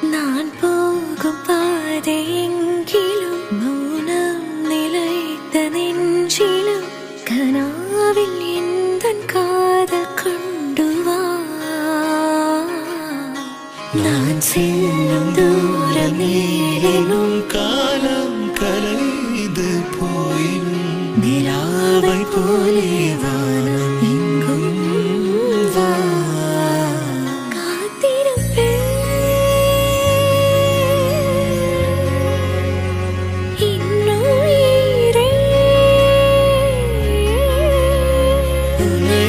நான் போகும் பாதையெங்கிலும் மௌனம் நிலைத்த நெஞ்சிலும் கனாவில் எந்தன் காதல் கொண்டு வா. நான் செல்லும் தூரம் நீளினும் காலம் கலைந்து போயினும் நிலாவை போலே வானம் எங்கும் வா. காத்திருப்பேன் இன்னுயிரே உன்னை